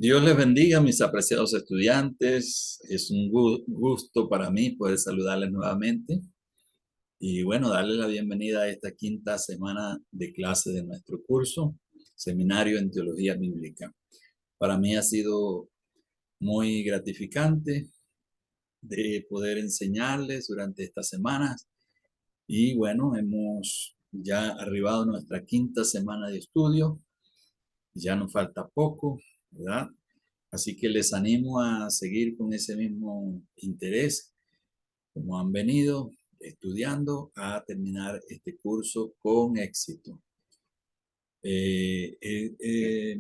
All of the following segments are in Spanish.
Dios les bendiga, mis apreciados estudiantes. Es un gusto para mí poder saludarles nuevamente y bueno, darles la bienvenida a esta quinta semana de clase de nuestro curso, Seminario en Teología Bíblica. Para mí ha sido muy gratificante de poder enseñarles durante estas semanas y bueno, hemos ya arribado a nuestra quinta semana de estudio. Ya nos falta poco, ¿verdad? Así que les animo a seguir con ese mismo interés, como han venido estudiando, a terminar este curso con éxito. He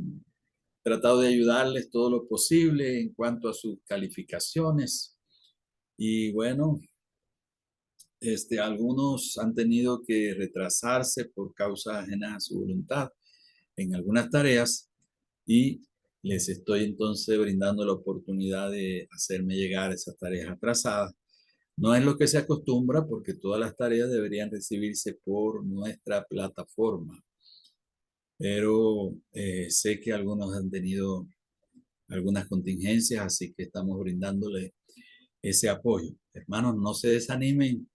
tratado de ayudarles todo lo posible en cuanto a sus calificaciones y bueno, algunos han tenido que retrasarse por causa ajena a su voluntad en algunas tareas y les estoy entonces brindando la oportunidad de hacerme llegar esas tareas atrasadas. No es lo que se acostumbra porque todas las tareas deberían recibirse por nuestra plataforma, pero sé que algunos han tenido algunas contingencias, así que estamos brindándole ese apoyo. Hermanos, no se desanimen,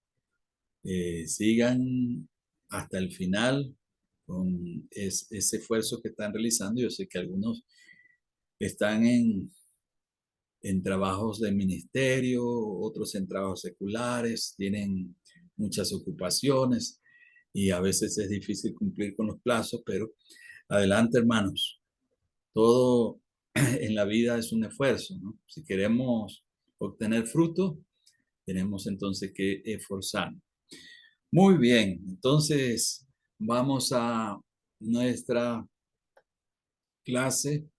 sigan hasta el final con ese esfuerzo que están realizando. Yo sé que algunos están en trabajos de ministerio, otros en trabajos seculares, tienen muchas ocupaciones y a veces es difícil cumplir con los plazos, pero adelante, hermanos. Todo en la vida es un esfuerzo, ¿no? Si queremos obtener fruto, tenemos entonces que esforzarnos. Muy bien, entonces vamos a nuestra clase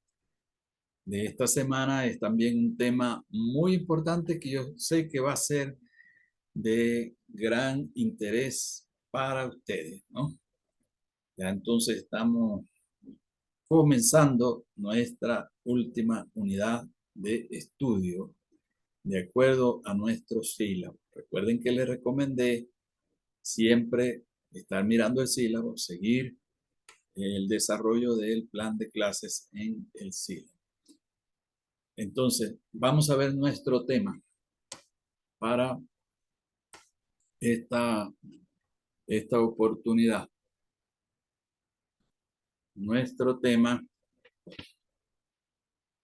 de esta semana. Es también un tema muy importante que yo sé que va a ser de gran interés para ustedes, ¿no? Ya entonces estamos comenzando nuestra última unidad de estudio de acuerdo a nuestro sílabo. Recuerden que les recomendé siempre estar mirando el sílabo, seguir el desarrollo del plan de clases en el sílabo. Entonces, vamos a ver nuestro tema para esta, esta oportunidad. Nuestro tema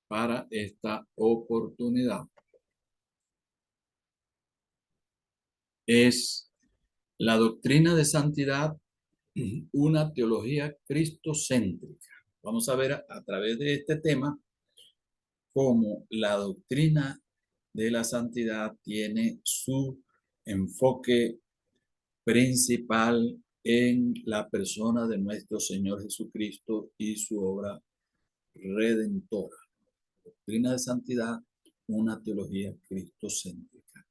para esta oportunidad es la doctrina de santidad, una teología cristocéntrica. Vamos a ver a través de este tema cómo la doctrina de la santidad tiene su enfoque principal en la persona de nuestro Señor Jesucristo y su obra redentora. Doctrina de santidad, una teología cristocéntrica.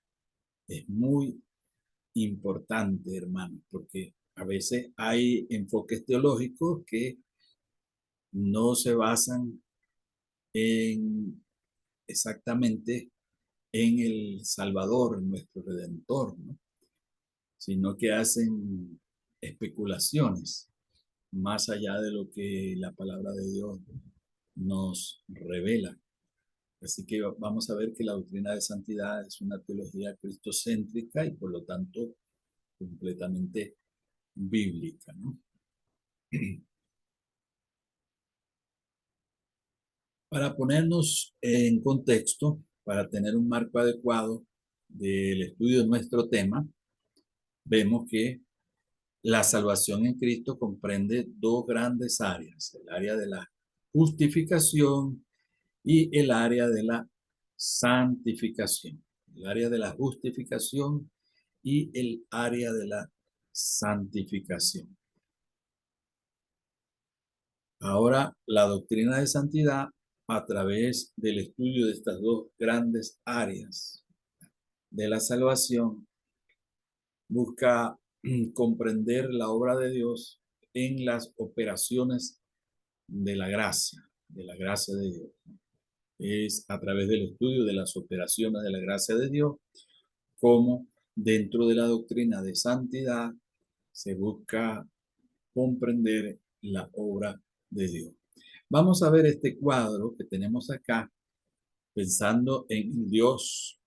Es muy importante, hermano, porque a veces hay enfoques teológicos que no se basan en exactamente en el Salvador, en nuestro Redentor, ¿no? Sino que hacen especulaciones más allá de lo que la palabra de Dios nos revela. Así que vamos a ver que la doctrina de santidad es una teología cristocéntrica y por lo tanto completamente bíblica, ¿no? Para ponernos en contexto, para tener un marco adecuado del estudio de nuestro tema, vemos que la salvación en Cristo comprende dos grandes áreas, el área de la justificación y el área de la santificación. El área de la justificación y el área de la santificación. Ahora, la doctrina de santidad, a través del estudio de estas dos grandes áreas de la salvación, busca comprender la obra de Dios en las operaciones de la gracia de Dios. Es a través del estudio de las operaciones de la gracia de Dios, como dentro de la doctrina de santidad se busca comprender la obra de Dios. Vamos a ver este cuadro que tenemos acá, pensando en Dios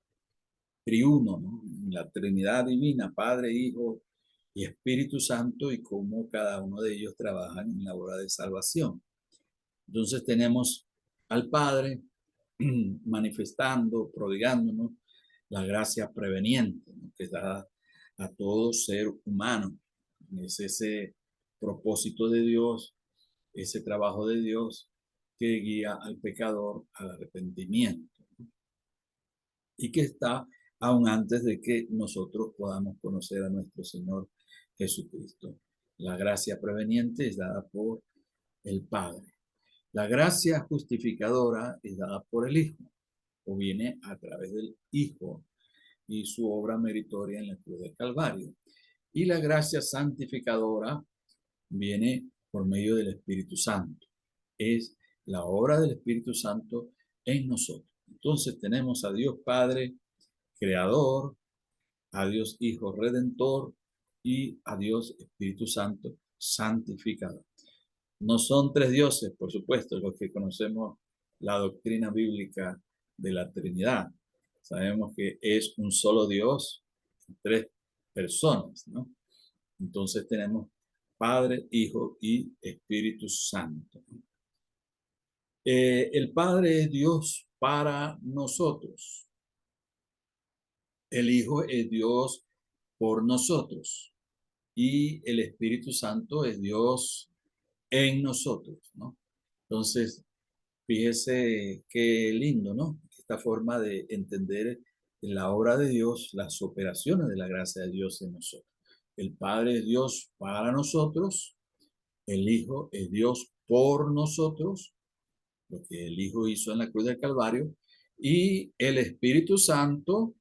triuno, ¿no? En la Trinidad divina, Padre, Hijo y Espíritu Santo, y cómo cada uno de ellos trabajan en la obra de salvación. Entonces tenemos al Padre manifestando, prodigándonos la gracia preveniente, ¿no? Que da a todo ser humano. Es ese propósito de Dios, ese trabajo de Dios que guía al pecador al arrepentimiento y que está aún antes de que nosotros podamos conocer a nuestro Señor Jesucristo. La gracia preveniente es dada por el Padre. La gracia justificadora es dada por el Hijo, o viene a través del Hijo y su obra meritoria en la cruz del Calvario. Y la gracia santificadora viene por medio del Espíritu Santo. Es la obra del Espíritu Santo en nosotros. Entonces tenemos a Dios Padre, Creador, a Dios Hijo Redentor y a Dios Espíritu Santo Santificador. No son tres dioses, por supuesto, los que conocemos la doctrina bíblica de la Trinidad. Sabemos que es un solo Dios, tres personas, ¿no? Entonces tenemos Padre, Hijo y Espíritu Santo. El Padre es Dios para nosotros. El Hijo es Dios por nosotros. Y el Espíritu Santo es Dios en nosotros, ¿no? Entonces, fíjese qué lindo, ¿no? Esta forma de entender la obra de Dios, las operaciones de la gracia de Dios en nosotros. El Padre es Dios para nosotros, el Hijo es Dios por nosotros, lo que el Hijo hizo en la cruz del Calvario, y el Espíritu Santo,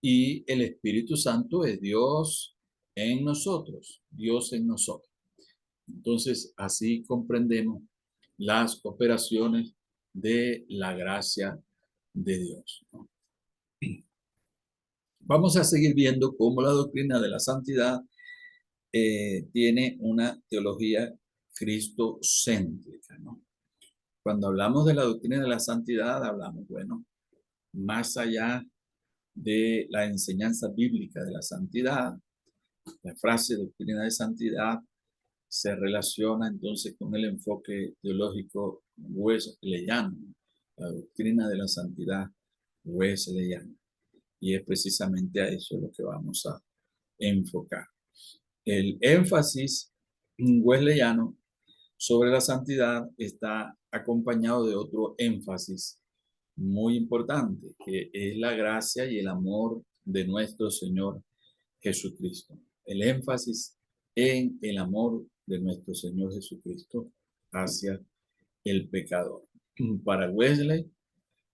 y el Espíritu Santo es Dios en nosotros, Dios en nosotros. Entonces, así comprendemos las operaciones de la gracia de Dios, ¿no? Vamos a seguir viendo cómo la doctrina de la santidad tiene una teología cristocéntrica, ¿no? Cuando hablamos de la doctrina de la santidad, hablamos, bueno, más allá de la enseñanza bíblica de la santidad, la frase doctrina de santidad se relaciona entonces con el enfoque teológico wesleyano, la doctrina de la santidad wesleyana. Y es precisamente a eso lo que vamos a enfocar. El énfasis wesleyano sobre la santidad está acompañado de otro énfasis muy importante, que es la gracia y el amor de nuestro Señor Jesucristo. El énfasis en el amor de nuestro Señor Jesucristo hacia el pecador. Para Wesley,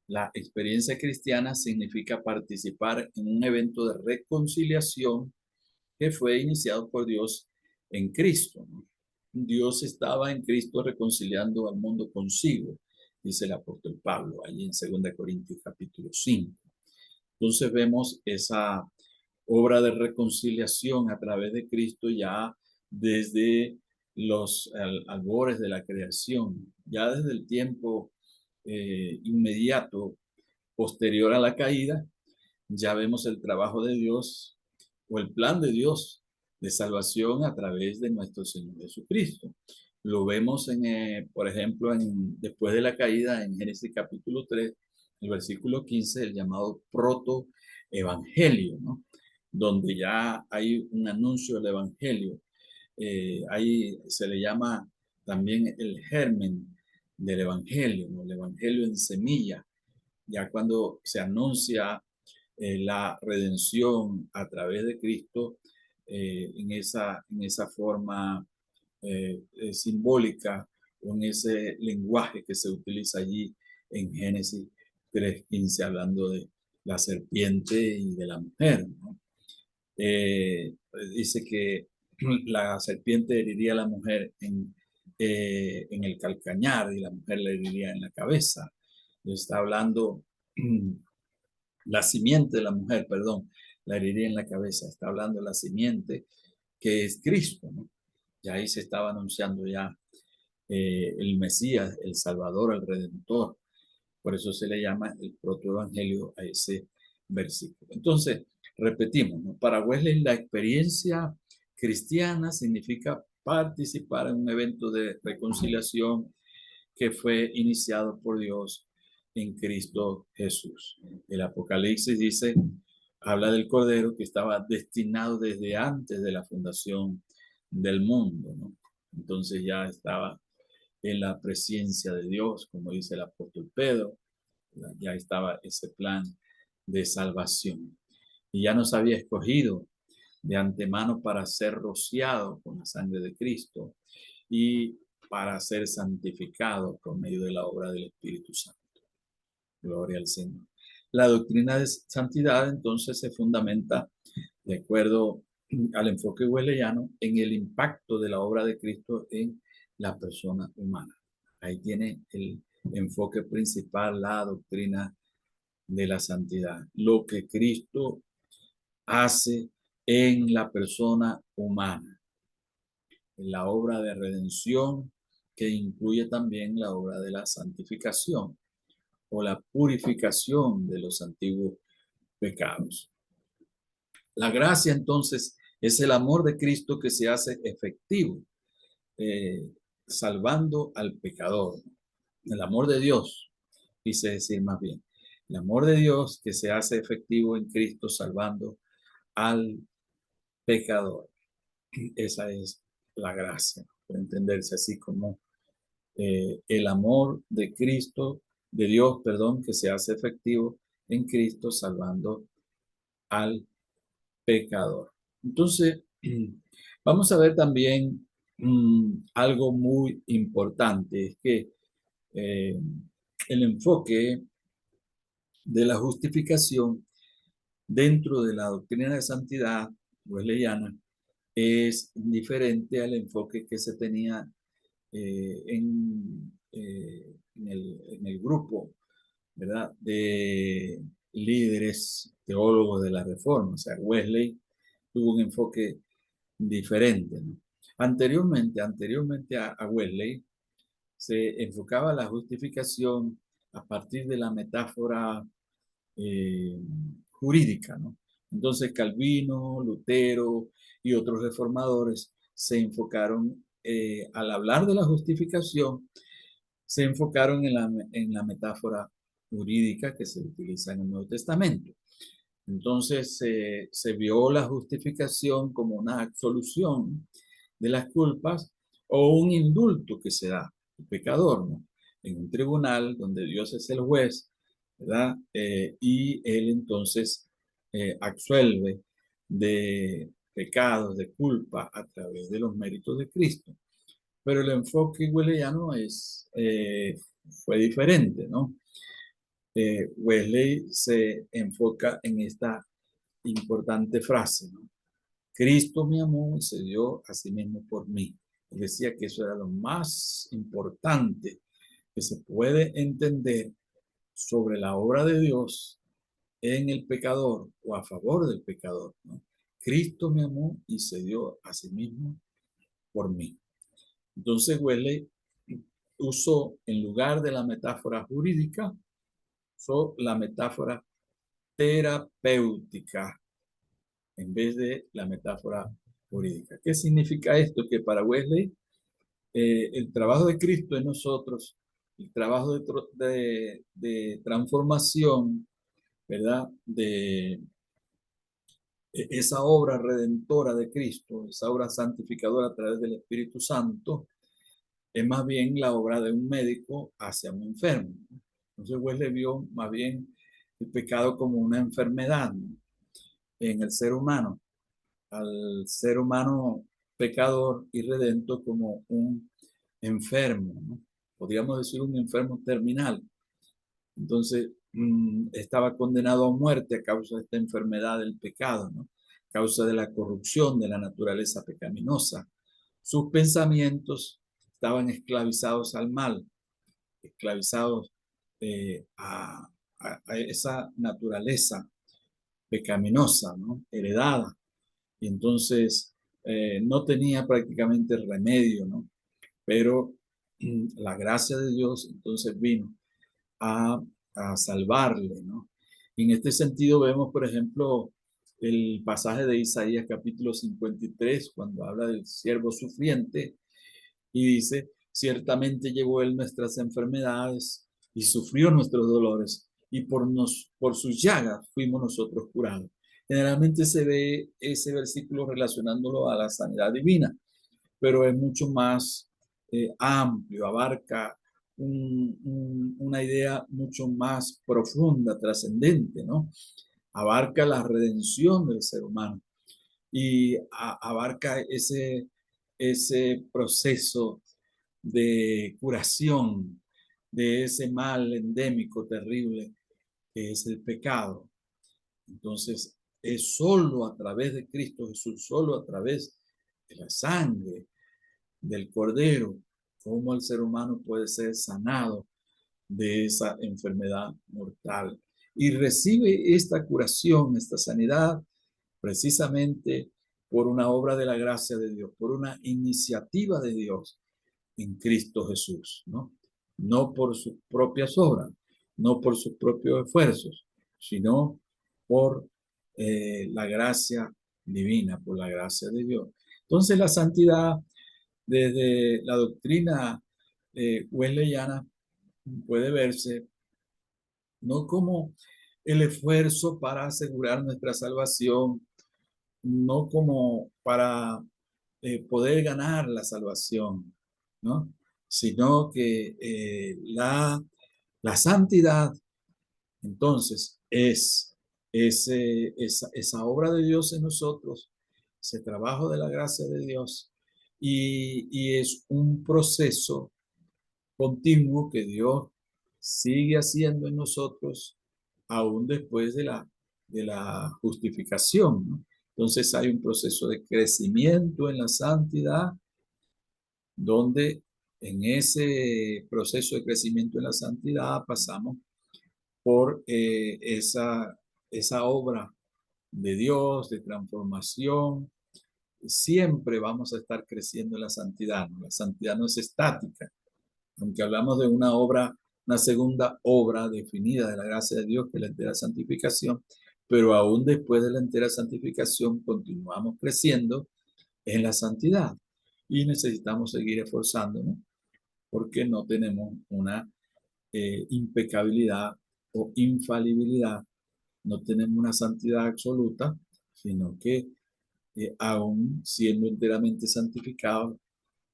la experiencia cristiana significa participar en un evento de reconciliación que fue iniciado por Dios en Cristo, ¿no? Dios estaba en Cristo reconciliando al mundo consigo, dice el apóstol Pablo, allí en 2 Corintios capítulo 5. Entonces vemos esa obra de reconciliación a través de Cristo ya desde los albores de la creación, ya desde el tiempo inmediato posterior a la caída, ya vemos el trabajo de Dios o el plan de Dios de salvación a través de nuestro Señor Jesucristo. Lo vemos, por ejemplo, después de la caída en Génesis capítulo 3, el versículo 15, el llamado protoevangelio, ¿no? Donde ya hay un anuncio del evangelio. Ahí se le llama también el germen del evangelio, ¿no? El evangelio en semilla, ya cuando se anuncia la redención a través de Cristo en esa forma simbólica o en ese lenguaje que se utiliza allí en Génesis 3:15, hablando de la serpiente y de la mujer, ¿no? Dice que la serpiente heriría a la mujer en el calcañar y la mujer le heriría en la cabeza. Está hablando la simiente de la mujer, perdón, la heriría en la cabeza. Está hablando de la simiente que es Cristo, ¿no? Y ahí se estaba anunciando ya el Mesías, el Salvador, el Redentor. Por eso se le llama el protoevangelio a ese versículo. Entonces, repetimos, ¿no? Para Wesley la experiencia cristiana significa participar en un evento de reconciliación que fue iniciado por Dios en Cristo Jesús. El Apocalipsis dice, habla del Cordero que estaba destinado desde antes de la fundación del mundo, ¿no? Entonces ya estaba en la presencia de Dios, como dice el apóstol Pedro, ya estaba ese plan de salvación. Y ya nos había escogido de antemano para ser rociado con la sangre de Cristo y para ser santificado por medio de la obra del Espíritu Santo. Gloria al Señor. La doctrina de santidad entonces se fundamenta, de acuerdo al enfoque wesleyano, en el impacto de la obra de Cristo en la persona humana. Ahí tiene el enfoque principal, la doctrina de la santidad. Lo que Cristo hace en la persona humana, en la obra de redención, que incluye también la obra de la santificación o la purificación de los antiguos pecados. La gracia entonces es el amor de Cristo que se hace efectivo, salvando al pecador. El amor de Dios, quise decir más bien, el amor de Dios que se hace efectivo en Cristo salvando al pecador. Esa es la gracia, por entenderse así como el amor de Cristo, de Dios, perdón, que se hace efectivo en Cristo salvando al pecador. Entonces, vamos a ver también algo muy importante, es que eh, el enfoque de la justificación dentro de la doctrina de santidad wesleyana es diferente al enfoque que se tenía en el grupo, ¿verdad?, de líderes teólogos de la Reforma. O sea, Wesley tuvo un enfoque diferente, ¿no? Anteriormente a Wesley, se enfocaba la justificación a partir de la metáfora eh, jurídica, ¿no? Entonces Calvino, Lutero y otros reformadores se enfocaron, al hablar de la justificación, se enfocaron en la metáfora jurídica que se utiliza en el Nuevo Testamento. Entonces se vio la justificación como una absolución de las culpas o un indulto que se da al pecador, ¿no?, en un tribunal donde Dios es el juez, ¿verdad? Y él entonces absuelve de pecados, de culpa a través de los méritos de Cristo. Pero el enfoque wesleyano fue diferente, ¿no? Wesley se enfoca en esta importante frase, ¿no? Cristo me amó y se dio a sí mismo por mí. Él decía que eso era lo más importante que se puede entender sobre la obra de Dios en el pecador o a favor del pecador, ¿no? Cristo me amó y se dio a sí mismo por mí. Entonces Wesley usó, en lugar de la metáfora jurídica, usó la metáfora terapéutica en vez de la metáfora jurídica. ¿Qué significa esto? Que para Wesley el trabajo de Cristo en nosotros, el trabajo de transformación, ¿verdad? De esa obra redentora de Cristo, esa obra santificadora a través del Espíritu Santo, es más bien la obra de un médico hacia un enfermo. Entonces Wesley vio más bien el pecado como una enfermedad, ¿no?, en el ser humano, al ser humano pecador y redento como un enfermo, ¿no? Podríamos decir un enfermo terminal. Entonces, estaba condenado a muerte a causa de esta enfermedad del pecado, ¿no?, a causa de la corrupción de la naturaleza pecaminosa. Sus pensamientos estaban esclavizados al mal, esclavizados a esa naturaleza pecaminosa, ¿no?, heredada. Y entonces no tenía prácticamente remedio, ¿no? Pero la gracia de Dios entonces vino a, a salvarle, ¿no? En este sentido vemos, por ejemplo, el pasaje de Isaías capítulo 53, cuando habla del siervo sufriente, y dice, ciertamente llevó él nuestras enfermedades y sufrió nuestros dolores, y por sus llagas fuimos nosotros curados. Generalmente se ve ese versículo relacionándolo a la sanidad divina, pero es mucho más amplio, abarca una idea mucho más profunda, trascendente, ¿no? Abarca la redención del ser humano y abarca ese proceso de curación de ese mal endémico terrible que es el pecado. Entonces, es solo a través de Cristo Jesús, solo a través de la sangre del Cordero, cómo el ser humano puede ser sanado de esa enfermedad mortal. Y recibe esta curación, esta sanidad, precisamente por una obra de la gracia de Dios, por una iniciativa de Dios en Cristo Jesús, ¿no? No por sus propias obras, no por sus propios esfuerzos, sino por la gracia divina, por la gracia de Dios. Entonces la santidad desde la doctrina wesleyana puede verse no como el esfuerzo para asegurar nuestra salvación, no como para poder ganar la salvación, ¿no? Sino que la santidad, entonces, es esa obra de Dios en nosotros, ese trabajo de la gracia de Dios, y es un proceso continuo que Dios sigue haciendo en nosotros aún después de la justificación, ¿no? Entonces hay un proceso de crecimiento en la santidad, donde en ese proceso de crecimiento en la santidad pasamos por esa obra de Dios, de transformación. Siempre vamos a estar creciendo en la santidad, ¿no? La santidad no es estática, aunque hablamos de una obra, una segunda obra definida de la gracia de Dios, que es la entera santificación, pero aún después de la entera santificación continuamos creciendo en la santidad y necesitamos seguir esforzándonos porque no tenemos una impecabilidad o infalibilidad, no tenemos una santidad absoluta, sino que aún siendo enteramente santificados,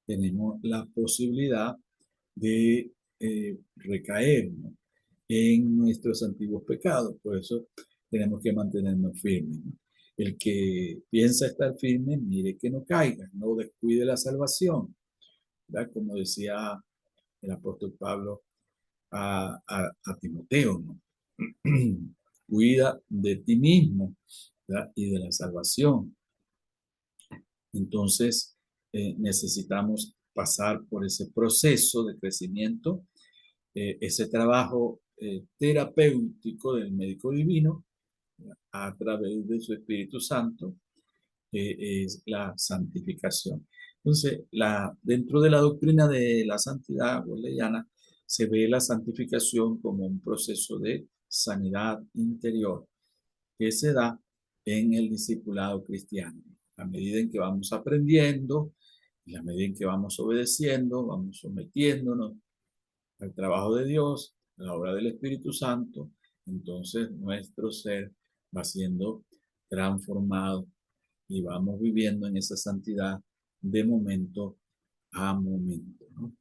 tenemos la posibilidad de recaer, ¿no?, en nuestros antiguos pecados. Por eso tenemos que mantenernos firmes, ¿no? El que piensa estar firme, mire que no caiga, no descuide la salvación, ¿verdad? Como decía el apóstol Pablo a Timoteo, ¿no? Cuida de ti mismo, ¿verdad? Y de la salvación. Entonces, necesitamos pasar por ese proceso de crecimiento, ese trabajo terapéutico del médico divino a través de su Espíritu Santo, es la santificación. Entonces, dentro de la doctrina de la santidad wesleyana, se ve la santificación como un proceso de sanidad interior que se da en el discipulado cristiano. A medida en que vamos aprendiendo, y a medida en que vamos obedeciendo, vamos sometiéndonos al trabajo de Dios, a la obra del Espíritu Santo, entonces nuestro ser va siendo transformado y vamos viviendo en esa santidad de momento a momento, ¿no?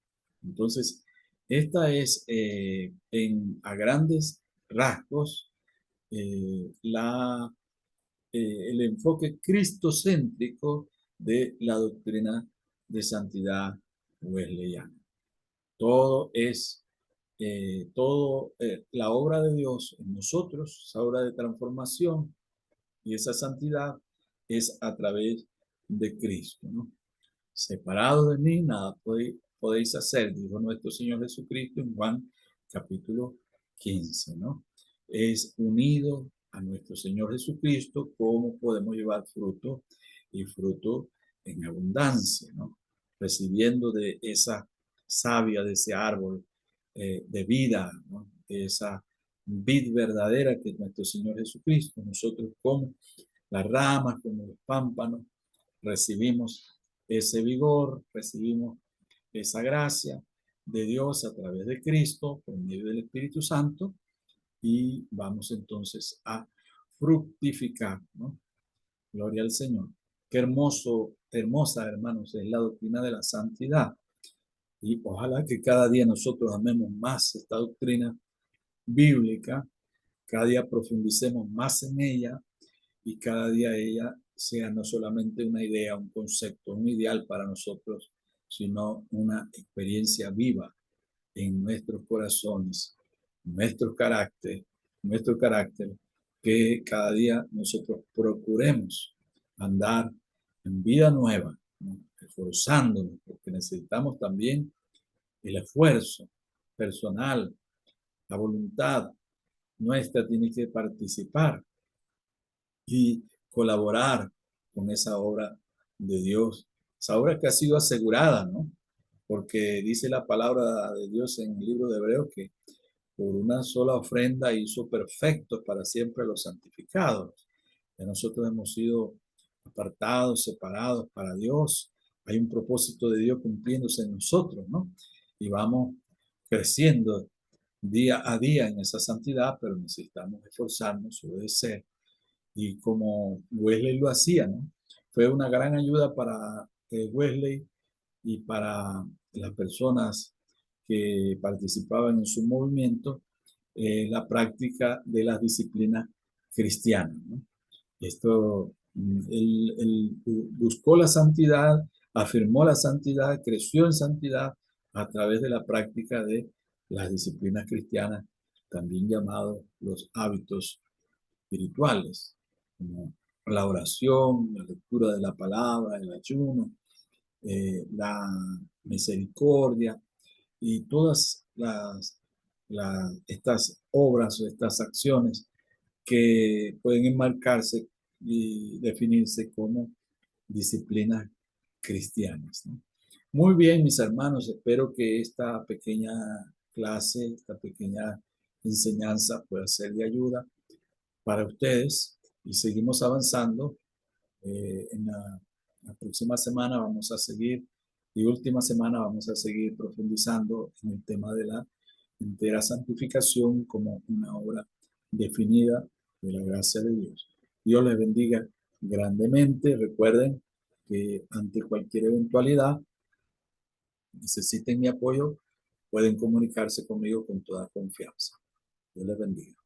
Entonces, esta es a grandes rasgos el enfoque cristocéntrico de la doctrina de santidad wesleyana. Todo es, la obra de Dios en nosotros, esa obra de transformación y esa santidad es a través de Cristo, ¿no? Separado de mí, nada podéis hacer, dijo nuestro Señor Jesucristo en Juan capítulo 15, ¿no? Es unido a nuestro Señor Jesucristo cómo podemos llevar fruto y fruto en abundancia, ¿no? Recibiendo de esa savia de ese árbol de vida, ¿no? De esa vid verdadera que es nuestro Señor Jesucristo. Nosotros como las ramas, como los pámpanos, recibimos ese vigor, recibimos esa gracia de Dios a través de Cristo por medio del Espíritu Santo y vamos entonces a fructificar, ¿no? Gloria al Señor. Qué hermoso, hermosa, hermanos, es la doctrina de la santidad. Y ojalá que cada día nosotros amemos más esta doctrina bíblica, cada día profundicemos más en ella y cada día ella sea no solamente una idea, un concepto, un ideal para nosotros, sino una experiencia viva en nuestros corazones, nuestro carácter, que cada día nosotros procuremos andar en vida nueva, ¿no? Esforzándonos, porque necesitamos también el esfuerzo personal, la voluntad nuestra tiene que participar y colaborar con esa obra de Dios, esa obra que ha sido asegurada, ¿no? Porque dice la palabra de Dios en el libro de Hebreos que por una sola ofrenda hizo perfectos para siempre los santificados. Ya nosotros hemos sido apartados, separados para Dios. Hay un propósito de Dios cumpliéndose en nosotros, ¿no? Y vamos creciendo día a día en esa santidad, pero necesitamos esforzarnos, obedecer. Y como Wesley lo hacía, ¿no? Fue una gran ayuda para Wesley y para las personas que participaban en su movimiento, la práctica de las disciplinas cristianas, ¿no? Esto, él buscó la santidad, afirmó la santidad, creció en santidad a través de la práctica de las disciplinas cristianas, también llamados los hábitos espirituales, como la oración, la lectura de la palabra, el ayuno, la misericordia y todas estas obras o estas acciones que pueden enmarcarse y definirse como disciplinas cristianas, ¿no? Muy bien, mis hermanos, espero que esta pequeña clase, esta pequeña enseñanza pueda ser de ayuda para ustedes y seguimos avanzando. En la próxima semana vamos a seguir y última semana vamos a seguir profundizando en el tema de la entera santificación como una obra definida de la gracia de Dios. Dios les bendiga grandemente. Recuerden que ante cualquier eventualidad necesiten mi apoyo, pueden comunicarse conmigo con toda confianza. Dios les bendiga.